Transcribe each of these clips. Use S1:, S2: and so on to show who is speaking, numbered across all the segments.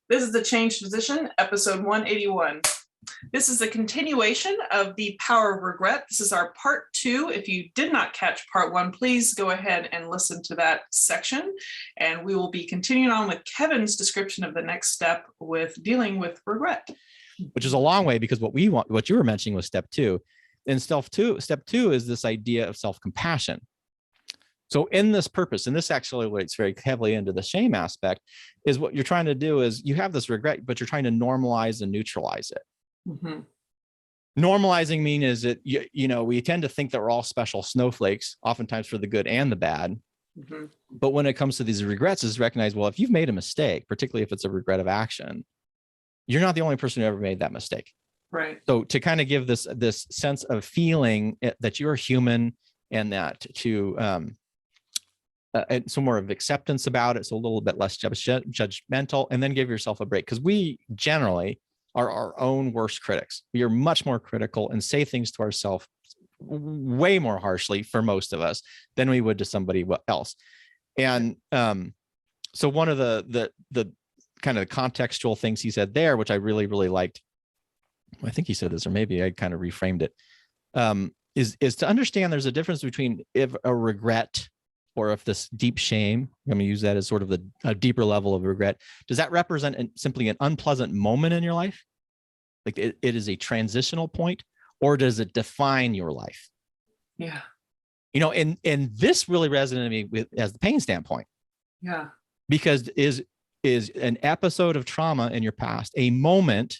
S1: This is the Changed Physician, episode 181. This is a continuation of the Power of Regret. This is our part 2. If you did not catch part 1, please go ahead and listen to that section. And we will be continuing on with Kevin's description of the next step with dealing with regret.
S2: Which is a long way, because what you were mentioning was step 2. And step 2 is this idea of self-compassion. So in this purpose, and this actually relates very heavily into the shame aspect, is what you're trying to do is you have this regret, but you're trying to normalize and neutralize it. Mm-hmm. Normalizing means that, we tend to think that we're all special snowflakes, oftentimes for the good and the bad. Mm-hmm. But when it comes to these regrets, is recognize, well, if you've made a mistake, particularly if it's a regret of action, you're not the only person who ever made that mistake.
S1: Right.
S2: So to kind of give this sense of feeling that you're human, and that and some more of acceptance about it, so a little bit less judgmental, and then give yourself a break, because we generally are our own worst critics. We are much more critical and say things to ourselves way more harshly for most of us than we would to somebody else. And so one of the kind of contextual things he said there, which I really, really liked, I think he said this, or maybe I kind of reframed it, is to understand there's a difference between if a regret, or if this deep shame, I'm going to use that as sort of a deeper level of regret, does that represent simply an unpleasant moment in your life? Like it is a transitional point, or does it define your life?
S1: Yeah.
S2: And this really resonated me with as the pain standpoint.
S1: Yeah.
S2: Because is an episode of trauma in your past a moment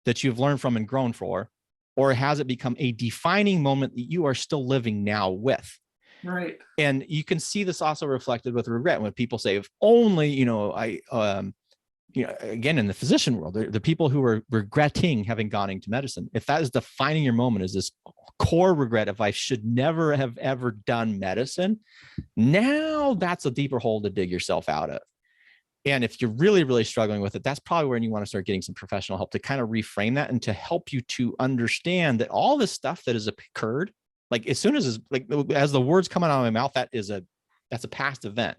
S2: that you've learned from and grown for, or has it become a defining moment that you are still living now with?
S1: Right.
S2: And you can see this also reflected with regret when people say, if only, again, in the physician world, the people who are regretting having gone into medicine, if that is defining your moment, is this core regret of I should never have ever done medicine, now that's a deeper hole to dig yourself out of. And if you're really, really struggling with it, that's probably when you want to start getting some professional help to kind of reframe that and to help you to understand that all this stuff that has occurred, like as soon as the words coming out of my mouth, that's a past event,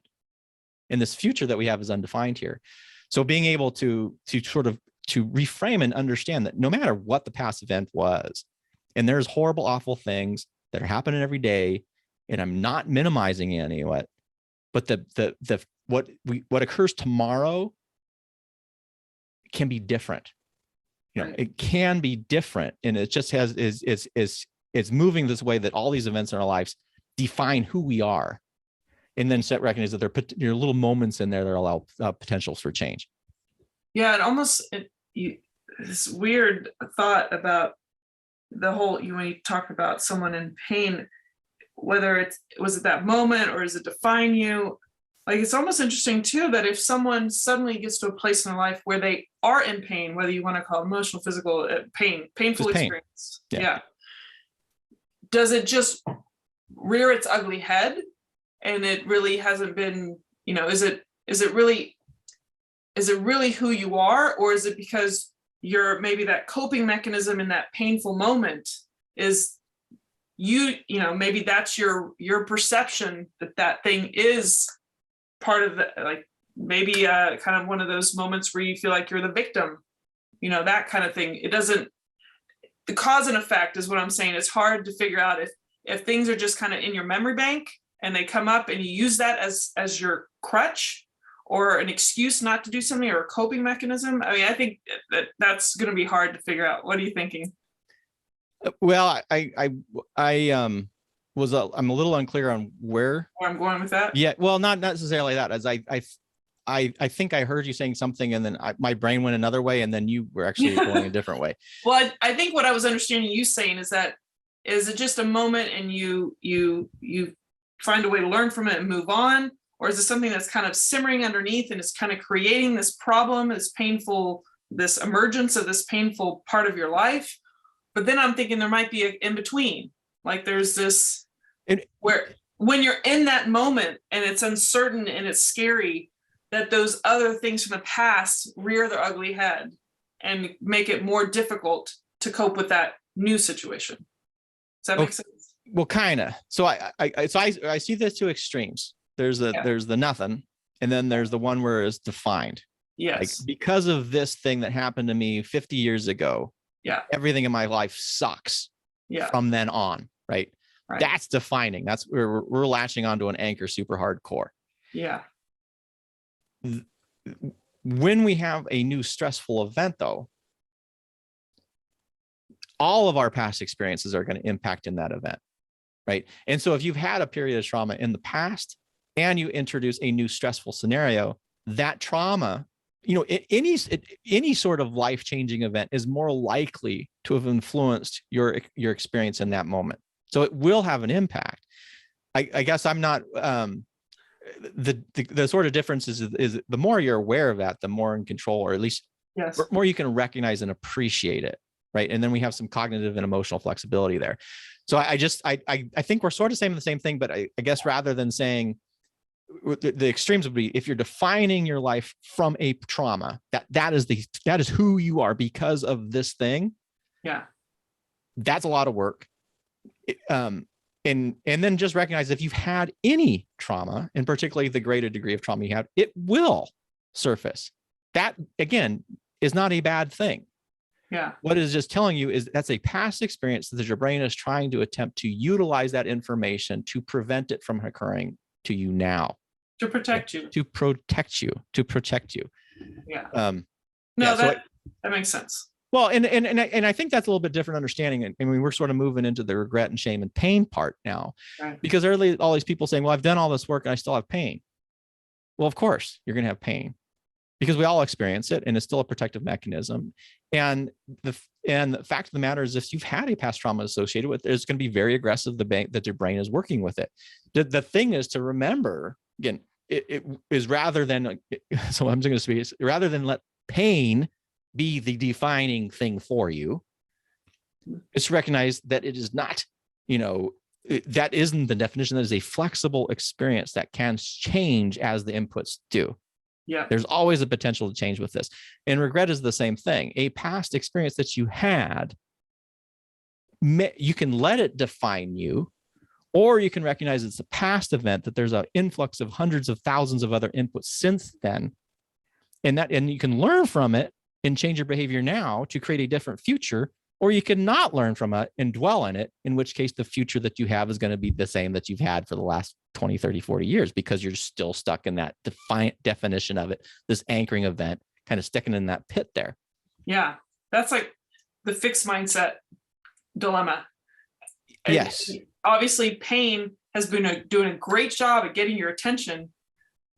S2: and this future that we have is undefined here. So being able to sort of to reframe and understand that no matter what the past event was, and there's horrible, awful things that are happening every day, and I'm not minimizing any of it, but what occurs tomorrow can be different.
S1: Right.
S2: It can be different, and it just it's moving this way that all these events in our lives define who we are, and then recognize that there are little moments in there that allow potentials for change.
S1: Yeah, this weird thought about the whole, when you talk about someone in pain, whether was it that moment or does it define you? Like, it's almost interesting too that if someone suddenly gets to a place in their life where they are in pain, whether you want to call it emotional, physical, painful experience, yeah. Does it just rear its ugly head, and it really hasn't been, is it really who you are, or is it because maybe that coping mechanism in that painful moment is maybe that's your perception that thing is part of the, like, maybe kind of one of those moments where you feel like you're the victim, that kind of thing. It doesn't, the cause and effect is what I'm saying. It's hard to figure out if things are just kind of in your memory bank and they come up and you use that as your crutch or an excuse not to do something, or a coping mechanism. I mean, I think that's going to be hard to figure out. What are you thinking?
S2: Well, I'm a little unclear on where
S1: I'm going with that.
S2: Yeah. Well, not necessarily that, as I think I heard you saying something, and then my brain went another way, and then you were actually going a different way.
S1: Well, I think what I was understanding you saying is it just a moment and you find a way to learn from it and move on? Or is it something that's kind of simmering underneath and it's kind of creating this problem, this emergence of this painful part of your life? But then I'm thinking there might be an in between. Like there's this where when you're in that moment and it's uncertain and it's scary, that those other things from the past rear their ugly head and make it more difficult to cope with that new situation. Does that make sense?
S2: Well, kind of. So I see the two extremes. There's the nothing, and then there's the one where it's defined. Like,
S1: Yes.
S2: because of this thing that happened to me 50 years ago,
S1: Yeah.
S2: everything in my life sucks
S1: Yeah.
S2: from then on, right?
S1: Right.
S2: That's defining. That's where we're latching onto an anchor super hardcore.
S1: Yeah.
S2: When we have a new stressful event, though, all of our past experiences are going to impact in that event, right? And so if you've had a period of trauma in the past and you introduce a new stressful scenario, that trauma, any sort of life-changing event is more likely to have influenced your experience in that moment. So it will have an impact. I guess I'm not the sort of difference is the more you're aware of that, the more in control, or at least
S1: Yes.
S2: more you can recognize and appreciate it, right? And then we have some cognitive and emotional flexibility there. So I think we're sort of saying the same thing, but I guess rather than saying the extremes would be, if you're defining your life from a trauma, that is who you are because of this thing.
S1: Yeah.
S2: That's a lot of work. And then just recognize if you've had any trauma, and particularly the greater degree of trauma you have, it will surface. That, again, is not a bad thing.
S1: Yeah.
S2: What it is just telling you is that's a past experience that your brain is trying to attempt to utilize that information to prevent it from occurring to you now.
S1: To protect you.
S2: To protect you.
S1: Yeah.
S2: No,
S1: yeah, that makes sense.
S2: Well, and I think that's a little bit different understanding. I mean, we're sort of moving into the regret and shame and pain part now,
S1: right.
S2: Because early, all these people saying, well, I've done all this work and I still have pain. Well, of course you're going to have pain, because we all experience it, and it's still a protective mechanism. And the fact of the matter is, if you've had a past trauma associated with it, it's going to be very aggressive, that your brain is working with it. The thing is to remember, again, it is rather than, so I'm just going to speak, rather than let pain be the defining thing for you, it's recognize that it is not, that isn't the definition. That is a flexible experience that can change as the inputs do.
S1: Yeah.
S2: There's always a potential to change with this. And regret is the same thing. A past experience that you had, you can let it define you, or you can recognize it's a past event, that there's an influx of hundreds of thousands of other inputs since then. And you can learn from it and change your behavior now to create a different future, or you can not learn from it and dwell in it, in which case the future that you have is going to be the same that you've had for the last 20, 30, 40 years, because you're still stuck in that defiant definition of it, this anchoring event, kind of sticking in that pit there.
S1: Yeah. That's like the fixed mindset dilemma. And
S2: yes.
S1: Obviously, pain has been doing a great job at getting your attention,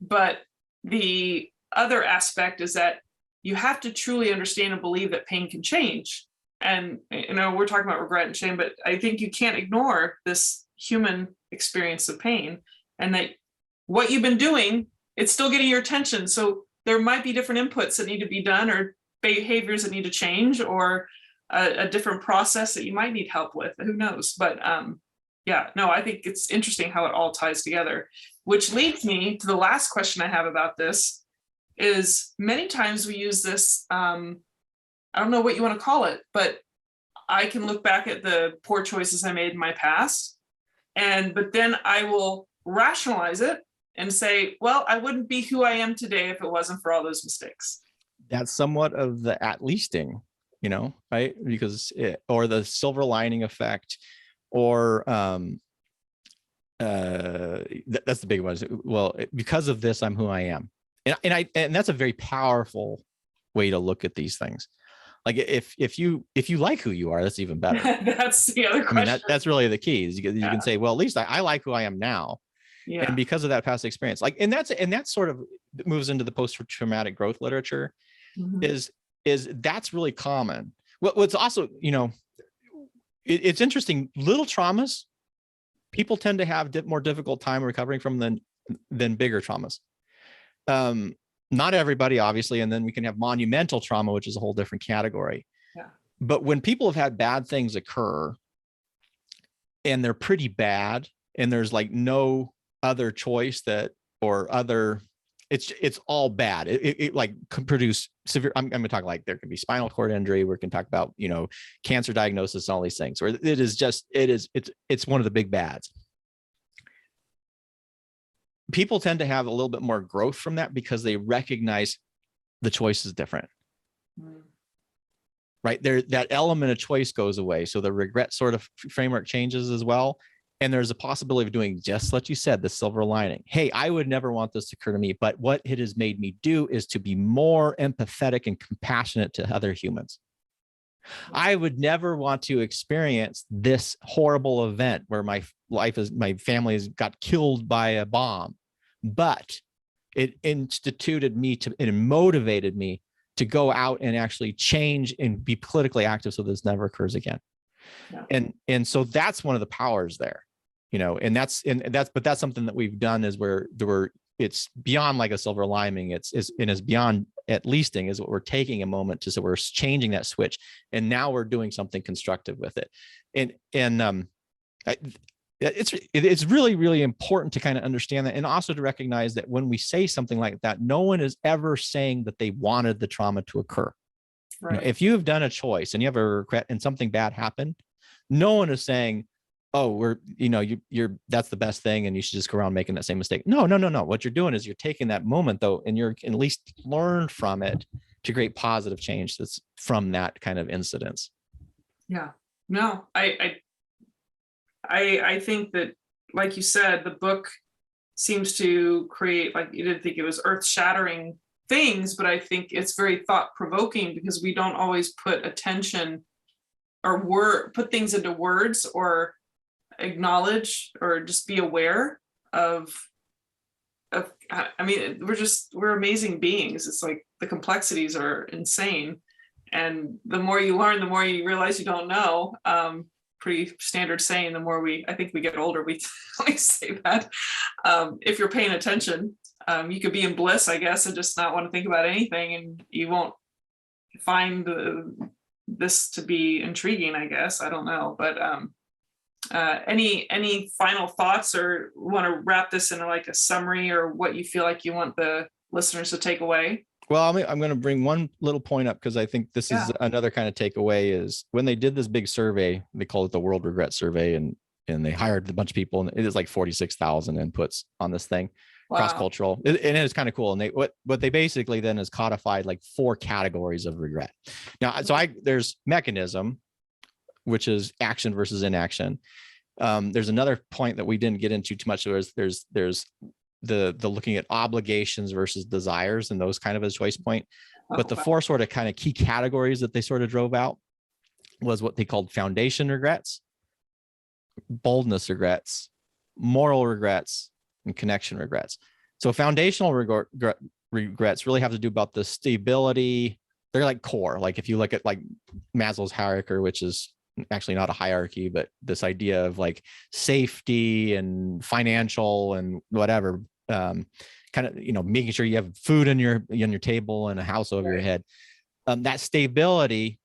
S1: but the other aspect is that you have to truly understand and believe that pain can change. And, we're talking about regret and shame, but I think you can't ignore this human experience of pain, and that what you've been doing, it's still getting your attention. So there might be different inputs that need to be done, or behaviors that need to change, or a different process that you might need help with. Who knows? But I think it's interesting how it all ties together, which leads me to the last question I have about this. Is many times we use this, I don't know what you want to call it, but I can look back at the poor choices I made in my past, but then I will rationalize it and say, well, I wouldn't be who I am today if it wasn't for all those mistakes.
S2: That's somewhat of the at leasting, right? Because or the silver lining effect, or that's the big one. Well, because of this, I'm who I am. And that's a very powerful way to look at these things. Like if you like who you are, that's even better.
S1: That's the other question.
S2: I mean, that's really the key. Is you can say, well, at least I like who I am now.
S1: Yeah.
S2: And because of that past experience, and that's sort of moves into the post-traumatic growth literature.
S1: Mm-hmm.
S2: Is that's really common. What's also, it's interesting. Little traumas, people tend to have more difficult time recovering from than bigger traumas. Not everybody, obviously, and then we can have monumental trauma, which is a whole different category.
S1: Yeah.
S2: But when people have had bad things occur, and they're pretty bad, and there's like no other choice it's all bad. It like can produce severe. I'm going to talk like there can be spinal cord injury. We can talk about cancer diagnosis, all these things. Or it's one of the big bads. People tend to have a little bit more growth from that because they recognize the choice is different.
S1: Mm.
S2: Right there, that element of choice goes away. So the regret sort of framework changes as well. And there's a possibility of doing just what you said, the silver lining. Hey, I would never want this to occur to me, but what it has made me do is to be more empathetic and compassionate to other humans. I would never want to experience this horrible event where my family has got killed by a bomb, but it motivated me to go out and actually change and be politically active so this never occurs again.
S1: Yeah.
S2: And so that's one of the powers there, and that's something that we've done is where it's beyond like a silver lining. It's beyond at leasting is what we're taking a moment to, so we're changing that switch and now we're doing something constructive with it. It's really, really important to kind of understand that, and also to recognize that when we say something like that, no one is ever saying that they wanted the trauma to occur.
S1: Right.
S2: If you have done a choice and you have a regret and something bad happened, no one is saying, oh, you're that's the best thing and you should just go around making that same mistake. No. What you're doing is you're taking that moment though, and you're at least learn from it to create positive change that's from that kind of incidents.
S1: Yeah. No, I think that, like you said, the book seems to create, like, you didn't think it was earth-shattering things, but I think it's very thought-provoking because we don't always put attention or put things into words or acknowledge or just be aware of I mean, we're amazing beings. It's like the complexities are insane, and the more you learn, the more you realize you don't know. Pretty standard saying. The more I think we get older, we say that. If you're paying attention, you could be in bliss, I guess, and just not want to think about anything, and you won't find this to be intriguing, I guess. I don't know, but any final thoughts, or want to wrap this into like a summary, or what you feel like you want the listeners to take away?
S2: Well, I'm going to bring one little point up because I think this is another kind of takeaway is when they did this big survey, they called it the World Regret Survey, and they hired a bunch of people, and it is like 46,000 inputs on this thing, cross-cultural, and it's kind of cool. And what they basically then is codified like 4 categories of regret. Now, so there's mechanism, which is action versus inaction. There's another point that we didn't get into too much. There's the looking at obligations versus desires, and those kind of a choice point. But the 4 sort of kind of key categories that they sort of drove out was what they called foundation regrets, boldness regrets, moral regrets, and connection regrets. So foundational regrets really have to do about the stability. They're like core. Like if you look at like Maslow's hierarchy, which is actually not a hierarchy, but this idea of like safety and financial and whatever, kind of, making sure you have food on your table and a house over your head. That stability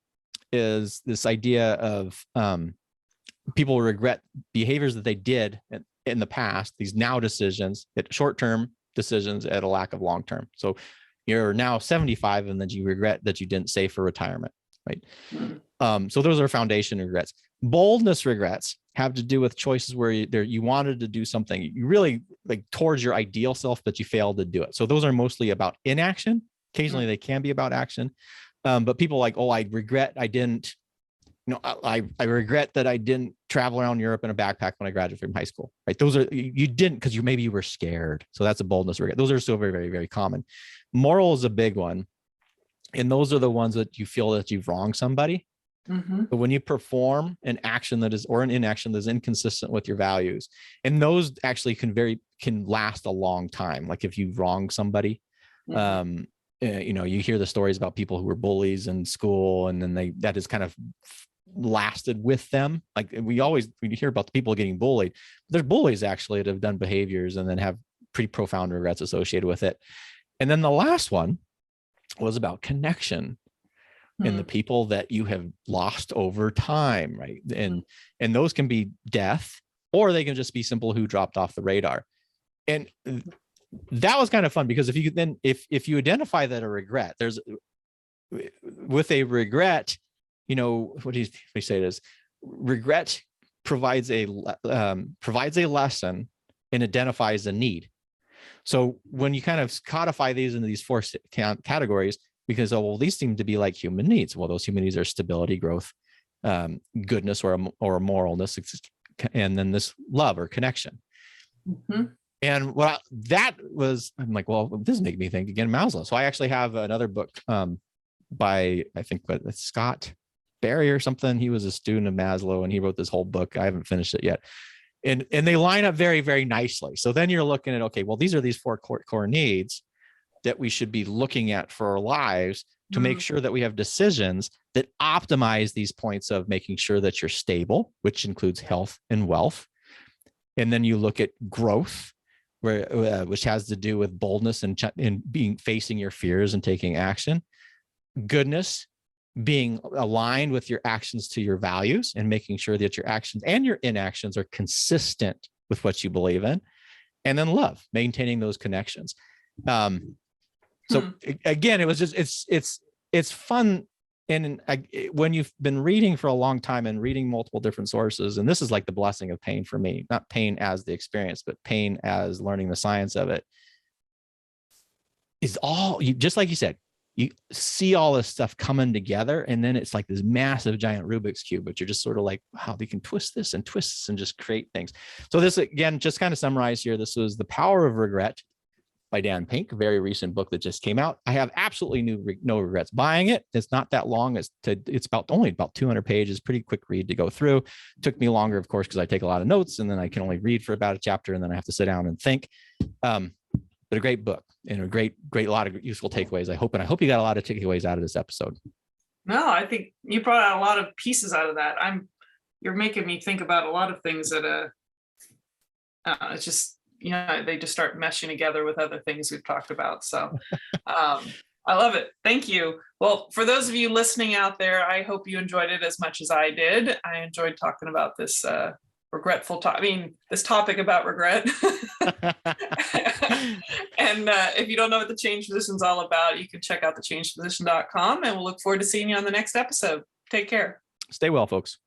S2: is this idea of people regret behaviors that they did in the past, these now decisions, short-term decisions at a lack of long-term. So you're now 75 and then you regret that you didn't save for retirement, right? So those are foundation regrets. Boldness regrets have to do with choices where you wanted to do something, you really like towards your ideal self, but you failed to do it. So those are mostly about inaction. Occasionally they can be about action. But people like, oh, I regret I didn't, I regret that I didn't travel around Europe in a backpack when I graduated from high school, right? Those are, you didn't, because maybe you were scared. So that's a boldness regret. Those are still very, very, very common. Moral is a big one. And those are the ones that you feel that you've wronged somebody. But when you perform an action that is, or an inaction that is inconsistent with your values, and those actually can last a long time. Like if you wrong somebody, you hear the stories about people who were bullies in school, and then that has kind of lasted with them. Like we hear about the people getting bullied. There's bullies actually that have done behaviors and then have pretty profound regrets associated with it. And then the last one was about connection and the people that you have lost over time, right? And those can be death, or they can just be simple who dropped off the radar. And that was kind of fun because if you identify that a regret, with a regret, what do you say it is? Regret provides a lesson and identifies a need. So when you kind of codify these into these four categories, because, oh, well, these seem to be like human needs. Well, those human needs are stability, growth, goodness, or moralness, and then this love or connection.
S1: Mm-hmm.
S2: And I'm like, well, this made me think again, Maslow. So I actually have another book by, I think, Scott Barry or something. He was a student of Maslow and he wrote this whole book. I haven't finished it yet. And they line up very, very nicely. So then you're looking at, okay, well, these are these four core needs that we should be looking at for our lives to make sure that we have decisions that optimize these points of making sure that you're stable, which includes health and wealth. And then you look at growth, which has to do with boldness and facing your fears and taking action. Goodness, being aligned with your actions to your values and making sure that your actions and your inactions are consistent with what you believe in. And then love, maintaining those connections. So again, it was just, it's fun. And when you've been reading for a long time and reading multiple different sources, and this is like the blessing of pain for me, not pain as the experience, but pain as learning the science of it, is all, just like you said, you see all this stuff coming together, and then it's like this massive giant Rubik's cube, but you're just sort of like, wow, they can twist this and just create things. So this, again, just kind of summarize here, this was The Power of Regret by Dan Pink, a very recent book that just came out. I have absolutely no regrets buying it. It's not that long. It's only about 200 pages, pretty quick read to go through. It took me longer, of course, because I take a lot of notes and then I can only read for about a chapter and then I have to sit down and think. But a great book and a great lot of useful takeaways. I hope you got a lot of takeaways out of this episode.
S1: No, I think you brought out a lot of pieces out of that. You're making me think about a lot of things that it's just, they just start meshing together with other things we've talked about. So I love it. Thank you. Well, for those of you listening out there, I hope you enjoyed it as much as I did. I enjoyed talking about this this topic about regret. And if you don't know what the Change Physician is all about, you can check out thechangephysician.com, and we'll look forward to seeing you on the next episode. Take care.
S2: Stay well, folks.